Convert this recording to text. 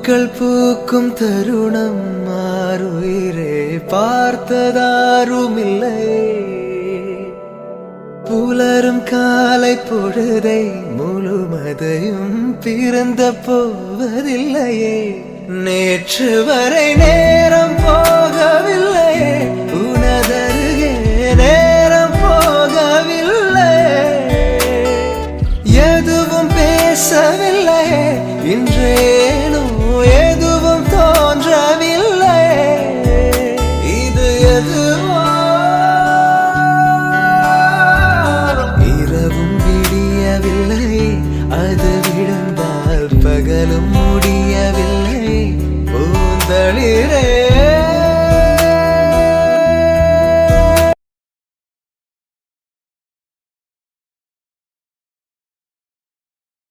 பூக்கள் பூக்கும் தருணம் மாறுயிரே பார்த்ததாருமில்லை. புலரும் காலை பொழுதை முழுமதையும் பிறந்த போவதில்லையே. நேற்று வரை நேரம் போகவில்லையே,